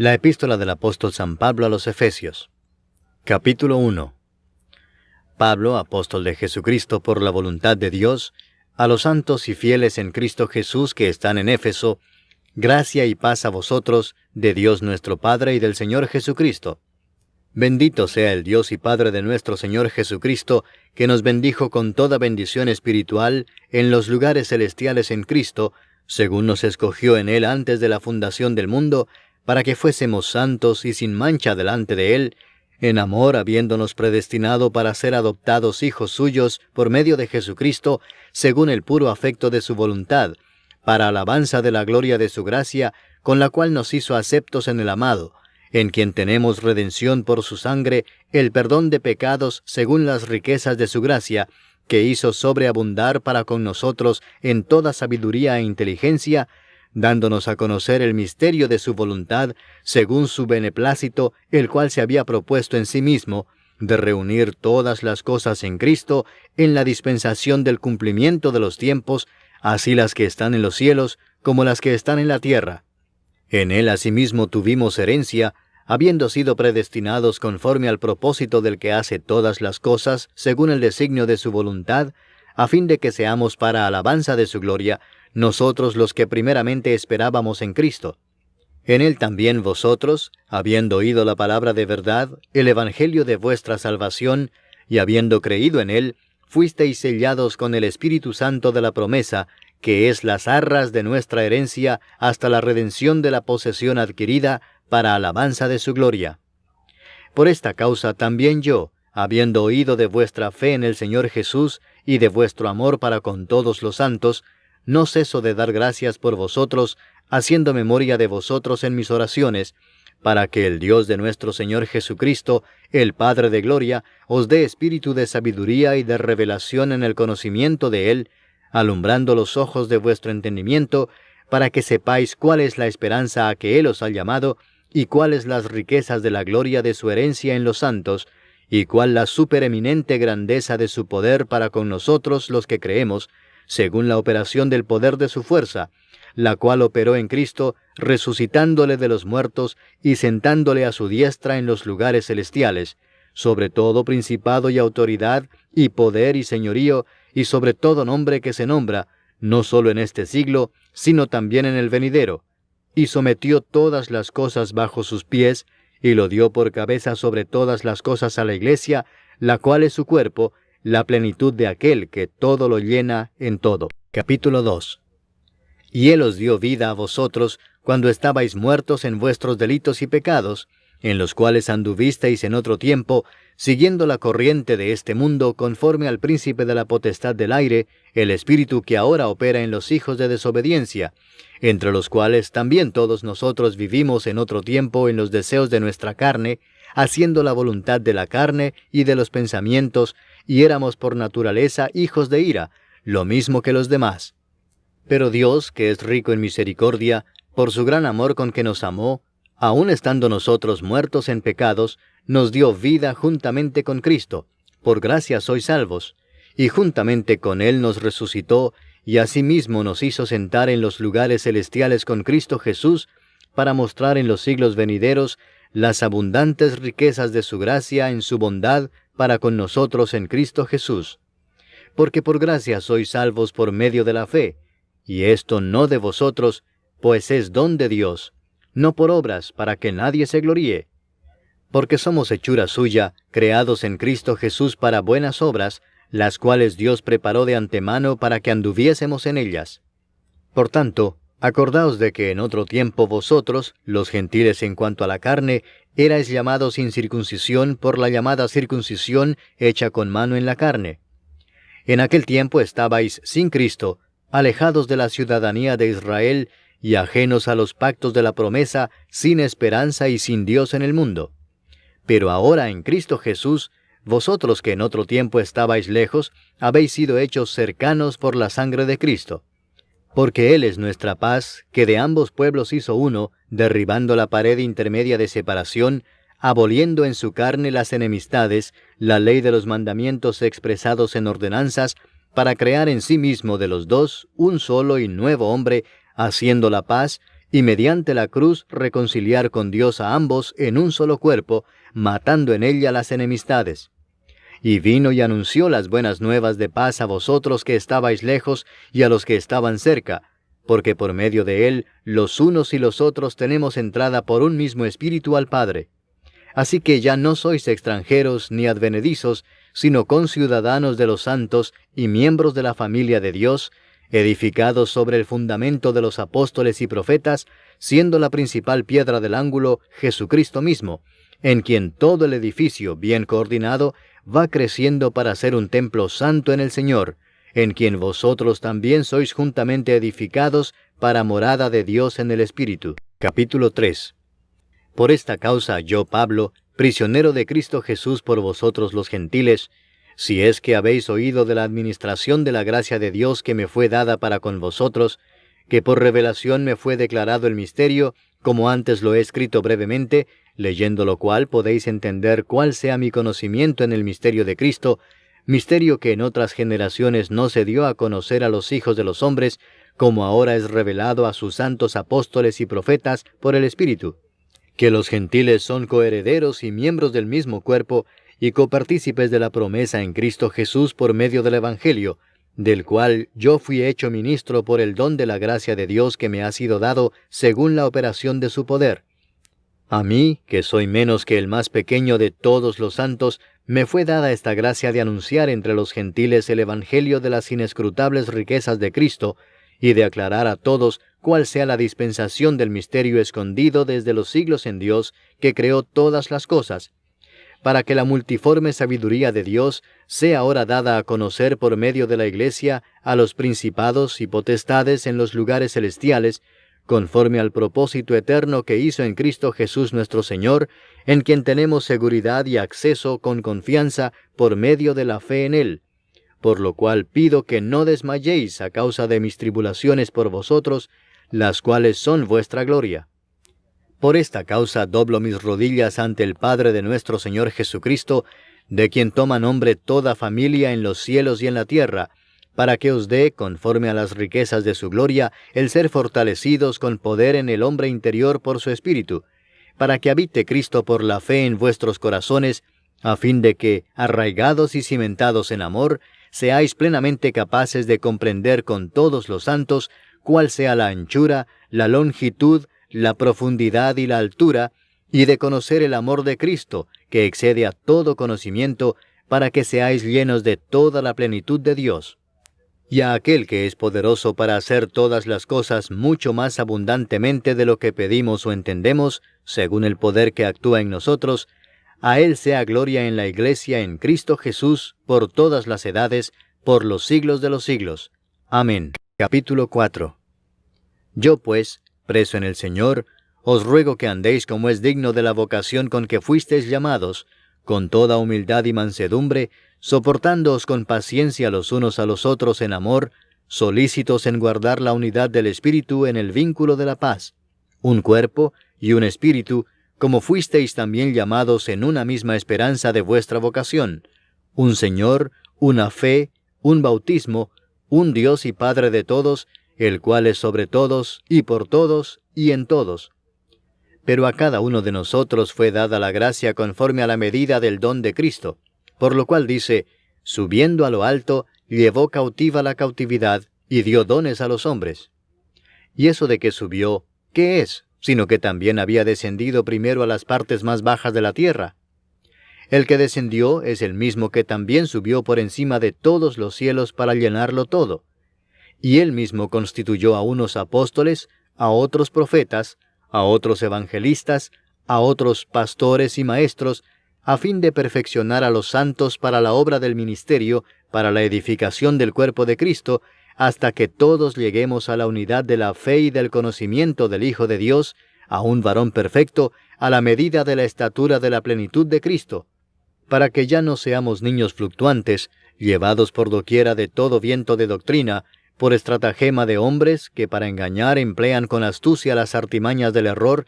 La epístola del apóstol San Pablo a los Efesios. Capítulo 1. Pablo, apóstol de Jesucristo por la voluntad de Dios, a los santos y fieles en Cristo Jesús que están en Éfeso, gracia y paz a vosotros, de Dios nuestro Padre y del Señor Jesucristo. Bendito sea el Dios y Padre de nuestro Señor Jesucristo, que nos bendijo con toda bendición espiritual en los lugares celestiales en Cristo, según nos escogió en Él antes de la fundación del mundo, para que fuésemos santos y sin mancha delante de Él, en amor habiéndonos predestinado para ser adoptados hijos suyos por medio de Jesucristo, según el puro afecto de su voluntad, para alabanza de la gloria de su gracia, con la cual nos hizo aceptos en el amado, en quien tenemos redención por su sangre, el perdón de pecados según las riquezas de su gracia, que hizo sobreabundar para con nosotros en toda sabiduría e inteligencia, dándonos a conocer el misterio de su voluntad, según su beneplácito, el cual se había propuesto en sí mismo, de reunir todas las cosas en Cristo, en la dispensación del cumplimiento de los tiempos, así las que están en los cielos, como las que están en la tierra. En Él asimismo tuvimos herencia, habiendo sido predestinados conforme al propósito del que hace todas las cosas, según el designio de su voluntad, a fin de que seamos para alabanza de su gloria, nosotros los que primeramente esperábamos en Cristo. En Él también vosotros, habiendo oído la palabra de verdad, el evangelio de vuestra salvación, y habiendo creído en Él, fuisteis sellados con el Espíritu Santo de la promesa, que es las arras de nuestra herencia hasta la redención de la posesión adquirida para alabanza de su gloria. Por esta causa también yo, habiendo oído de vuestra fe en el Señor Jesús y de vuestro amor para con todos los santos, no ceso de dar gracias por vosotros, haciendo memoria de vosotros en mis oraciones, para que el Dios de nuestro Señor Jesucristo, el Padre de gloria, os dé espíritu de sabiduría y de revelación en el conocimiento de Él, alumbrando los ojos de vuestro entendimiento, para que sepáis cuál es la esperanza a que Él os ha llamado, y cuáles las riquezas de la gloria de su herencia en los santos, y cuál la supereminente grandeza de su poder para con nosotros los que creemos, según la operación del poder de su fuerza, la cual operó en Cristo, resucitándole de los muertos y sentándole a su diestra en los lugares celestiales, sobre todo principado y autoridad, y poder y señorío, y sobre todo nombre que se nombra, no solo en este siglo, sino también en el venidero, y sometió todas las cosas bajo sus pies, y lo dio por cabeza sobre todas las cosas a la Iglesia, la cual es su cuerpo, la plenitud de aquel que todo lo llena en todo. Capítulo 2. Y Él os dio vida a vosotros, cuando estabais muertos en vuestros delitos y pecados, en los cuales anduvisteis en otro tiempo, siguiendo la corriente de este mundo, conforme al príncipe de la potestad del aire, el espíritu que ahora opera en los hijos de desobediencia, entre los cuales también todos nosotros vivimos en otro tiempo en los deseos de nuestra carne, haciendo la voluntad de la carne y de los pensamientos, y éramos por naturaleza hijos de ira, lo mismo que los demás. Pero Dios, que es rico en misericordia, por su gran amor con que nos amó, aun estando nosotros muertos en pecados, nos dio vida juntamente con Cristo. Por gracia sois salvos. Y juntamente con Él nos resucitó, y asimismo nos hizo sentar en los lugares celestiales con Cristo Jesús, para mostrar en los siglos venideros las abundantes riquezas de su gracia en su bondad para con nosotros en Cristo Jesús. Porque por gracia sois salvos por medio de la fe, y esto no de vosotros, pues es don de Dios, no por obras, para que nadie se gloríe. Porque somos hechura suya, creados en Cristo Jesús para buenas obras, las cuales Dios preparó de antemano para que anduviésemos en ellas. Por tanto, acordaos de que en otro tiempo vosotros, los gentiles en cuanto a la carne, erais llamados sin circuncisión por la llamada circuncisión hecha con mano en la carne. En aquel tiempo estabais sin Cristo, alejados de la ciudadanía de Israel y ajenos a los pactos de la promesa, sin esperanza y sin Dios en el mundo. Pero ahora en Cristo Jesús, vosotros que en otro tiempo estabais lejos, habéis sido hechos cercanos por la sangre de Cristo. Porque Él es nuestra paz, que de ambos pueblos hizo uno, derribando la pared intermedia de separación, aboliendo en su carne las enemistades, la ley de los mandamientos expresados en ordenanzas, para crear en sí mismo de los dos un solo y nuevo hombre, haciendo la paz, y mediante la cruz reconciliar con Dios a ambos en un solo cuerpo, matando en ella las enemistades. Y vino y anunció las buenas nuevas de paz a vosotros que estabais lejos y a los que estaban cerca, porque por medio de él los unos y los otros tenemos entrada por un mismo Espíritu al Padre. Así que ya no sois extranjeros ni advenedizos, sino conciudadanos de los santos y miembros de la familia de Dios, edificados sobre el fundamento de los apóstoles y profetas, siendo la principal piedra del ángulo Jesucristo mismo, en quien todo el edificio, bien coordinado, va creciendo para ser un templo santo en el Señor, en quien vosotros también sois juntamente edificados para morada de Dios en el Espíritu. Capítulo 3. Por esta causa yo, Pablo, prisionero de Cristo Jesús por vosotros los gentiles, si es que habéis oído de la administración de la gracia de Dios que me fue dada para con vosotros, que por revelación me fue declarado el misterio, como antes lo he escrito brevemente, leyendo lo cual podéis entender cuál sea mi conocimiento en el misterio de Cristo, misterio que en otras generaciones no se dio a conocer a los hijos de los hombres, como ahora es revelado a sus santos apóstoles y profetas por el Espíritu, que los gentiles son coherederos y miembros del mismo cuerpo, y copartícipes de la promesa en Cristo Jesús por medio del Evangelio, del cual yo fui hecho ministro por el don de la gracia de Dios que me ha sido dado según la operación de su poder. A mí, que soy menos que el más pequeño de todos los santos, me fue dada esta gracia de anunciar entre los gentiles el Evangelio de las inescrutables riquezas de Cristo, y de aclarar a todos cuál sea la dispensación del misterio escondido desde los siglos en Dios, que creó todas las cosas, para que la multiforme sabiduría de Dios sea ahora dada a conocer por medio de la Iglesia a los principados y potestades en los lugares celestiales, conforme al propósito eterno que hizo en Cristo Jesús nuestro Señor, en quien tenemos seguridad y acceso con confianza por medio de la fe en Él. Por lo cual pido que no desmayéis a causa de mis tribulaciones por vosotros, las cuales son vuestra gloria. Por esta causa doblo mis rodillas ante el Padre de nuestro Señor Jesucristo, de quien toma nombre toda familia en los cielos y en la tierra, para que os dé, conforme a las riquezas de su gloria, el ser fortalecidos con poder en el hombre interior por su Espíritu, para que habite Cristo por la fe en vuestros corazones, a fin de que, arraigados y cimentados en amor, seáis plenamente capaces de comprender con todos los santos cuál sea la anchura, la longitud, la profundidad y la altura, y de conocer el amor de Cristo, que excede a todo conocimiento, para que seáis llenos de toda la plenitud de Dios. Y a aquel que es poderoso para hacer todas las cosas mucho más abundantemente de lo que pedimos o entendemos, según el poder que actúa en nosotros, a Él sea gloria en la Iglesia en Cristo Jesús, por todas las edades, por los siglos de los siglos. Amén. Capítulo 4. Yo pues, preso en el Señor, os ruego que andéis como es digno de la vocación con que fuisteis llamados, con toda humildad y mansedumbre, soportándoos con paciencia los unos a los otros en amor, solícitos en guardar la unidad del Espíritu en el vínculo de la paz, un cuerpo y un espíritu, como fuisteis también llamados en una misma esperanza de vuestra vocación, un Señor, una fe, un bautismo, un Dios y Padre de todos, el cual es sobre todos, y por todos, y en todos. Pero a cada uno de nosotros fue dada la gracia conforme a la medida del don de Cristo, por lo cual dice, subiendo a lo alto, llevó cautiva la cautividad, y dio dones a los hombres. Y eso de que subió, ¿qué es? Sino que también había descendido primero a las partes más bajas de la tierra. El que descendió es el mismo que también subió por encima de todos los cielos para llenarlo todo. Y él mismo constituyó a unos apóstoles, a otros profetas, a otros evangelistas, a otros pastores y maestros, a fin de perfeccionar a los santos para la obra del ministerio, para la edificación del cuerpo de Cristo, hasta que todos lleguemos a la unidad de la fe y del conocimiento del Hijo de Dios, a un varón perfecto, a la medida de la estatura de la plenitud de Cristo, para que ya no seamos niños fluctuantes, llevados por doquiera de todo viento de doctrina, por estratagema de hombres que para engañar emplean con astucia las artimañas del error,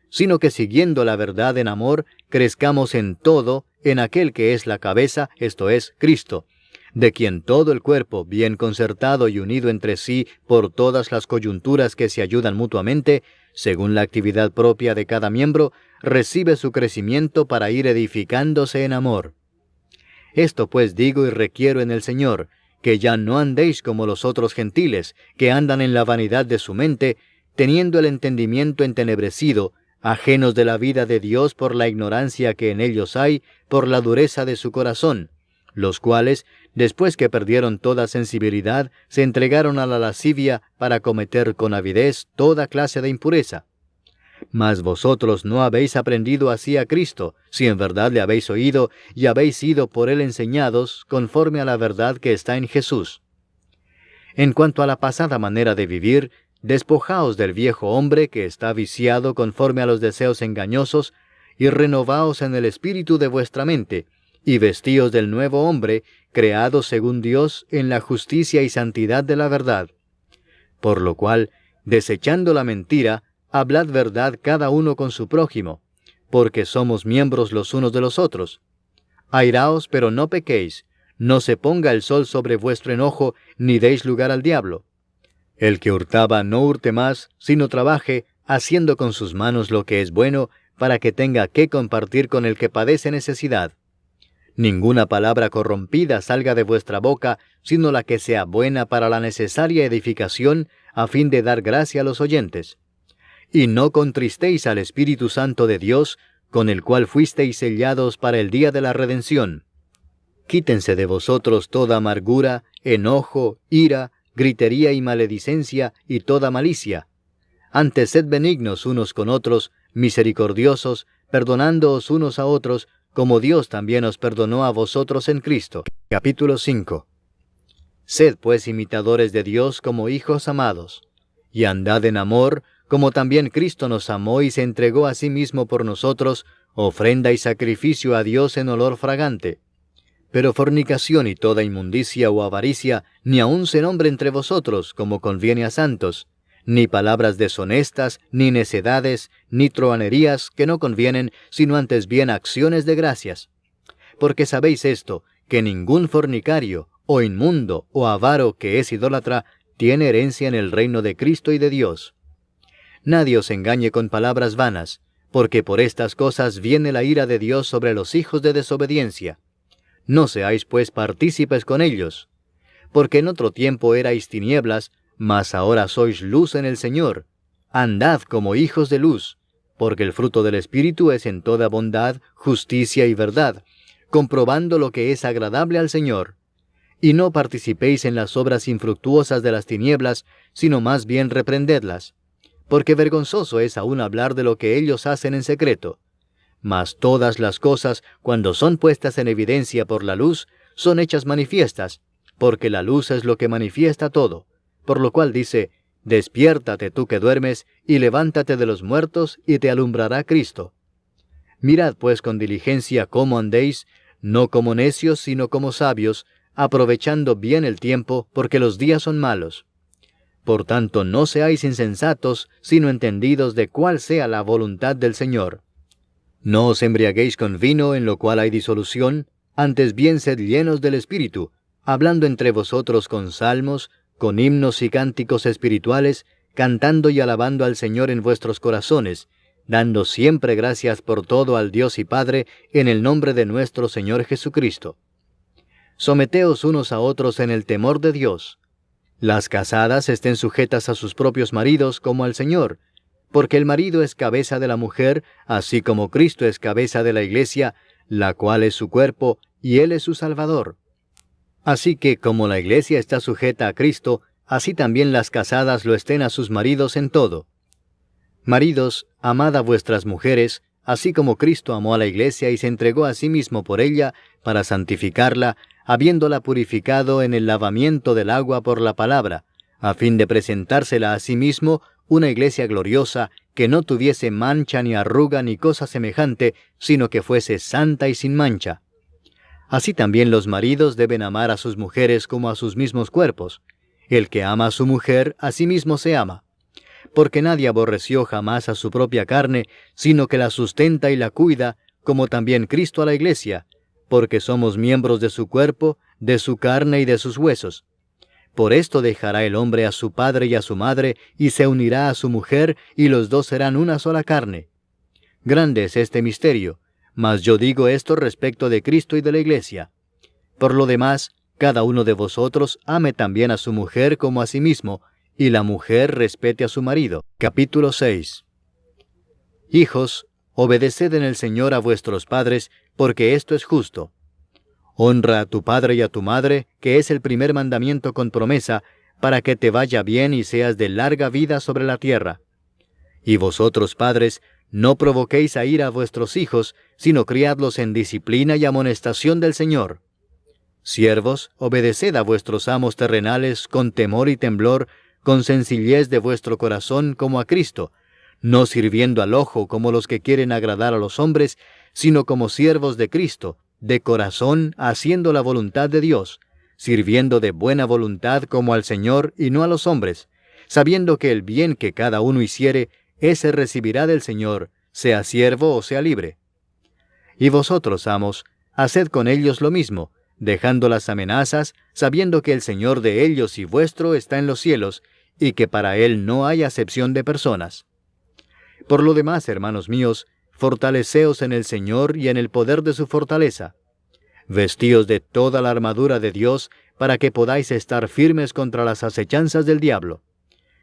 sino que siguiendo la verdad en amor, crezcamos en todo en aquel que es la cabeza, esto es, Cristo, de quien todo el cuerpo, bien concertado y unido entre sí por todas las coyunturas que se ayudan mutuamente, según la actividad propia de cada miembro, recibe su crecimiento para ir edificándose en amor. Esto pues digo y requiero en el Señor, que ya no andéis como los otros gentiles, que andan en la vanidad de su mente, teniendo el entendimiento entenebrecido, ajenos de la vida de Dios por la ignorancia que en ellos hay, por la dureza de su corazón, los cuales, después que perdieron toda sensibilidad, se entregaron a la lascivia para cometer con avidez toda clase de impureza. Mas vosotros no habéis aprendido así a Cristo, si en verdad le habéis oído y habéis sido por él enseñados, conforme a la verdad que está en Jesús. En cuanto a la pasada manera de vivir, despojaos del viejo hombre que está viciado conforme a los deseos engañosos, y renovaos en el espíritu de vuestra mente, y vestíos del nuevo hombre, creado según Dios en la justicia y santidad de la verdad. Por lo cual, desechando la mentira, hablad verdad cada uno con su prójimo, porque somos miembros los unos de los otros. Airaos, pero no pequéis, no se ponga el sol sobre vuestro enojo, ni deis lugar al diablo. El que hurtaba no hurte más, sino trabaje, haciendo con sus manos lo que es bueno, para que tenga que compartir con el que padece necesidad. Ninguna palabra corrompida salga de vuestra boca, sino la que sea buena para la necesaria edificación, a fin de dar gracia a los oyentes. Y no contristéis al Espíritu Santo de Dios, con el cual fuisteis sellados para el día de la redención. Quítense de vosotros toda amargura, enojo, ira, gritería y maledicencia, y toda malicia. Antes sed benignos unos con otros, misericordiosos, perdonándoos unos a otros, como Dios también os perdonó a vosotros en Cristo. Capítulo 5. Sed pues imitadores de Dios como hijos amados, y andad en amor, como también Cristo nos amó y se entregó a sí mismo por nosotros, ofrenda y sacrificio a Dios en olor fragante. Pero fornicación y toda inmundicia o avaricia, ni aun se nombre entre vosotros, como conviene a santos, ni palabras deshonestas, ni necedades, ni truhanerías que no convienen, sino antes bien acciones de gracias. Porque sabéis esto, que ningún fornicario, o inmundo, o avaro que es idólatra, tiene herencia en el reino de Cristo y de Dios. Nadie os engañe con palabras vanas, porque por estas cosas viene la ira de Dios sobre los hijos de desobediencia. No seáis pues partícipes con ellos, porque en otro tiempo erais tinieblas, mas ahora sois luz en el Señor. Andad como hijos de luz, porque el fruto del Espíritu es en toda bondad, justicia y verdad, comprobando lo que es agradable al Señor. Y no participéis en las obras infructuosas de las tinieblas, sino más bien reprendedlas, porque vergonzoso es aún hablar de lo que ellos hacen en secreto. Mas todas las cosas, cuando son puestas en evidencia por la luz, son hechas manifiestas, porque la luz es lo que manifiesta todo. Por lo cual dice, despiértate tú que duermes, y levántate de los muertos, y te alumbrará Cristo. Mirad pues con diligencia cómo andéis, no como necios, sino como sabios, aprovechando bien el tiempo, porque los días son malos. Por tanto, no seáis insensatos, sino entendidos de cuál sea la voluntad del Señor. No os embriaguéis con vino, en lo cual hay disolución, antes bien sed llenos del Espíritu, hablando entre vosotros con salmos, con himnos y cánticos espirituales, cantando y alabando al Señor en vuestros corazones, dando siempre gracias por todo al Dios y Padre, en el nombre de nuestro Señor Jesucristo. Someteos unos a otros en el temor de Dios. Las casadas estén sujetas a sus propios maridos como al Señor, porque el marido es cabeza de la mujer, así como Cristo es cabeza de la Iglesia, la cual es su cuerpo, y Él es su Salvador. Así que, como la Iglesia está sujeta a Cristo, así también las casadas lo estén a sus maridos en todo. Maridos, amad a vuestras mujeres, así como Cristo amó a la Iglesia y se entregó a sí mismo por ella, para santificarla, habiéndola purificado en el lavamiento del agua por la palabra, a fin de presentársela a sí mismo una iglesia gloriosa, que no tuviese mancha ni arruga ni cosa semejante, sino que fuese santa y sin mancha. Así también los maridos deben amar a sus mujeres como a sus mismos cuerpos. El que ama a su mujer, a sí mismo se ama. Porque nadie aborreció jamás a su propia carne, sino que la sustenta y la cuida, como también Cristo a la iglesia, porque somos miembros de su cuerpo, de su carne y de sus huesos. Por esto dejará el hombre a su padre y a su madre, y se unirá a su mujer, y los dos serán una sola carne. Grande es este misterio, mas yo digo esto respecto de Cristo y de la Iglesia. Por lo demás, cada uno de vosotros ame también a su mujer como a sí mismo, y la mujer respete a su marido. Capítulo 6. Hijos, obedeced en el Señor a vuestros padres, porque esto es justo. Honra a tu padre y a tu madre, que es el primer mandamiento con promesa, para que te vaya bien y seas de larga vida sobre la tierra. Y vosotros, padres, no provoquéis a ira a vuestros hijos, sino criadlos en disciplina y amonestación del Señor. Siervos, obedeced a vuestros amos terrenales con temor y temblor, con sencillez de vuestro corazón como a Cristo, no sirviendo al ojo como los que quieren agradar a los hombres, sino como siervos de Cristo, de corazón haciendo la voluntad de Dios, sirviendo de buena voluntad como al Señor y no a los hombres, sabiendo que el bien que cada uno hiciere, ese recibirá del Señor, sea siervo o sea libre. Y vosotros, amos, haced con ellos lo mismo, dejando las amenazas, sabiendo que el Señor de ellos y vuestro está en los cielos, y que para Él no hay acepción de personas. Por lo demás, hermanos míos, fortaleceos en el Señor y en el poder de su fortaleza. Vestíos de toda la armadura de Dios, para que podáis estar firmes contra las acechanzas del diablo.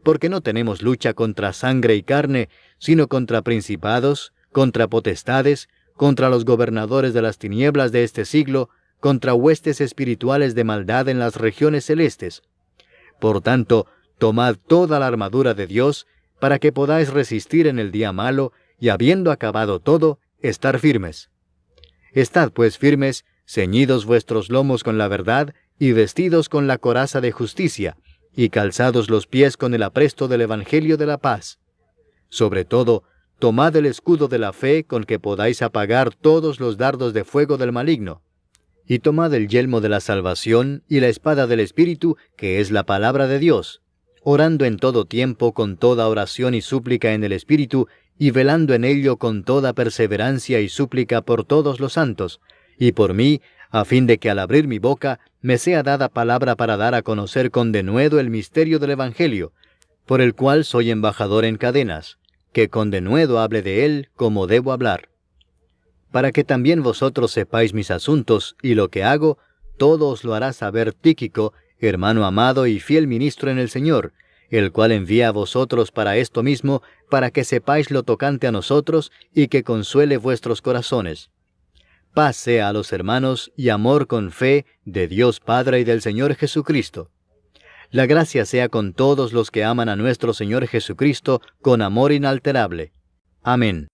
Porque no tenemos lucha contra sangre y carne, sino contra principados, contra potestades, contra los gobernadores de las tinieblas de este siglo, contra huestes espirituales de maldad en las regiones celestes. Por tanto, tomad toda la armadura de Dios, para que podáis resistir en el día malo, y habiendo acabado todo, estar firmes. Estad pues firmes, ceñidos vuestros lomos con la verdad, y vestidos con la coraza de justicia, y calzados los pies con el apresto del Evangelio de la paz. Sobre todo, tomad el escudo de la fe con que podáis apagar todos los dardos de fuego del maligno. Y tomad el yelmo de la salvación y la espada del Espíritu, que es la palabra de Dios, orando en todo tiempo con toda oración y súplica en el Espíritu, y velando en ello con toda perseverancia y súplica por todos los santos, y por mí, a fin de que al abrir mi boca me sea dada palabra para dar a conocer con denuedo el misterio del Evangelio, por el cual soy embajador en cadenas, que con denuedo hable de él como debo hablar. Para que también vosotros sepáis mis asuntos y lo que hago, todo os lo hará saber Tíquico, hermano amado y fiel ministro en el Señor, el cual envía a vosotros para esto mismo, para que sepáis lo tocante a nosotros y que consuele vuestros corazones. Paz sea a los hermanos y amor con fe de Dios Padre y del Señor Jesucristo. La gracia sea con todos los que aman a nuestro Señor Jesucristo con amor inalterable. Amén.